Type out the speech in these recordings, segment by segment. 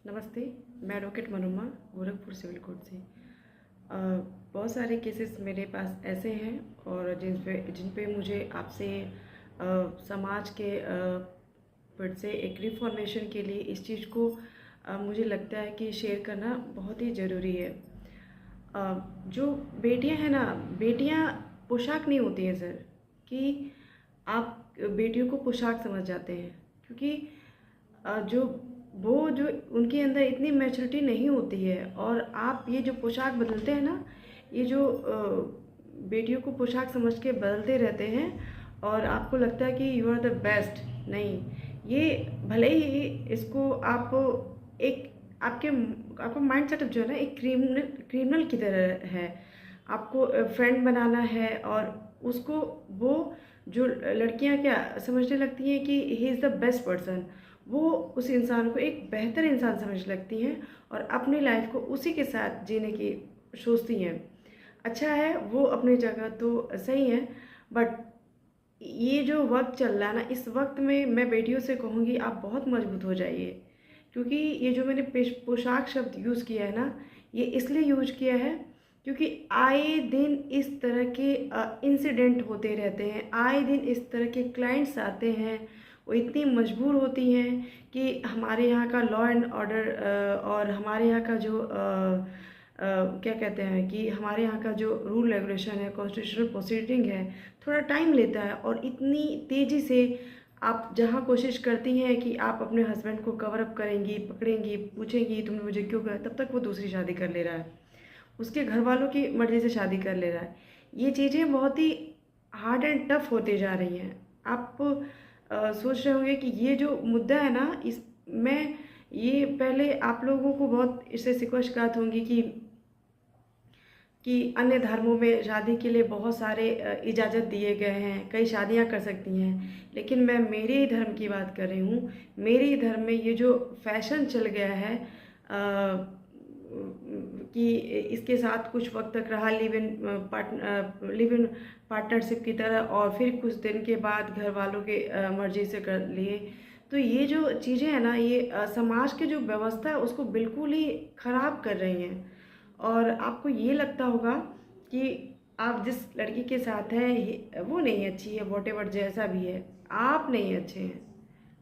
नमस्ते। मैं advocate Manorama Gorakhpur civil court से। बहुत सारे केसेस मेरे पास ऐसे हैं और जिन पे मुझे आपसे समाज के फिर से एक रिफॉर्मेशन के लिए इस चीज़ को मुझे लगता है कि शेयर करना बहुत ही ज़रूरी है। जो बेटियां हैं ना, बेटियां पोशाक नहीं होती हैं सर, कि आप बेटियों को पोशाक समझ जाते हैं, क्योंकि जो उनके अंदर इतनी मैच्योरिटी नहीं होती है। और आप ये जो पोशाक बदलते हैं ना, ये जो बेटियों को पोशाक समझ के बदलते रहते हैं और आपको लगता है कि यू आर द बेस्ट। नहीं, ये भले ही इसको आप एक आपका माइंड सेटअप जो है ना, एक क्रिमिनल की तरह है। आपको फ्रेंड बनाना है और उसको वो जो लड़कियां क्या समझने लगती हैं कि he is the best person, वो उस इंसान को एक बेहतर इंसान समझ लगती हैं और अपनी लाइफ को उसी के साथ जीने की सोचती हैं। अच्छा है, वो अपनी जगह तो सही है, बट ये जो वक्त चल रहा है ना, इस वक्त में मैं बेटियों से कहूँगी आप बहुत मजबूत हो जाइए। क्योंकि ये जो मैंने पोशाक शब्द यूज़ किया है ना, ये इसलिए यूज किया है क्योंकि आए दिन इस तरह के इंसिडेंट होते रहते हैं। आए दिन इस तरह के क्लाइंट्स आते हैं, वो इतनी मजबूर होती हैं कि हमारे यहाँ का लॉ एंड ऑर्डर और हमारे यहाँ का जो क्या कहते हैं कि हमारे यहाँ का जो रूल रेगुलेशन है, कॉन्स्टिट्यूशनल प्रोसीडिंग है, थोड़ा टाइम लेता है। और इतनी तेज़ी से आप जहाँ कोशिश करती हैं कि आप अपने हस्बैंड को कवर अप करेंगी, पकड़ेंगी, पूछेंगी तुमने मुझे क्यों कहा, तब तक वो दूसरी शादी कर ले रहा है, उसके घर वालों की मर्ज़ी से शादी कर ले रहा है। ये चीज़ें बहुत ही हार्ड एंड टफ होते जा रही हैं। आप सोच रहे होंगे कि ये जो मुद्दा है ना, इस मैं ये पहले आप लोगों को बहुत इससे शिकवत होंगी कि अन्य धर्मों में शादी के लिए बहुत सारे इजाज़त दिए गए हैं, कई शादियां कर सकती हैं। लेकिन मैं मेरे ही धर्म की बात कर रही हूँ। मेरे ही धर्म में ये जो फैशन चल गया है कि इसके साथ कुछ वक्त तक रहा लिव इन पार्टनरशिप की तरह और फिर कुछ दिन के बाद घर वालों के मर्जी से कर लिए, तो ये जो चीज़ें हैं ना, ये समाज की जो व्यवस्था है उसको बिल्कुल ही ख़राब कर रही हैं। और आपको ये लगता होगा कि आप जिस लड़की के साथ हैं वो नहीं अच्छी है, वॉटेवर जैसा भी है, आप नहीं अच्छे हैं।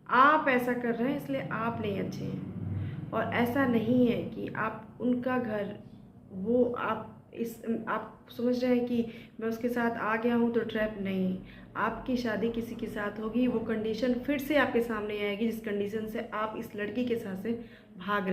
आप ऐसा कर रहे हैं इसलिए आप नहीं अच्छे हैं। और ऐसा नहीं है कि आप उनका घर, वो आप समझ रहे हैं कि मैं उसके साथ आ गया हूँ तो ट्रैप नहीं। आपकी शादी किसी के साथ होगी, वो कंडीशन फिर से आपके सामने आएगी जिस कंडीशन से आप इस लड़की के साथ से भाग रहे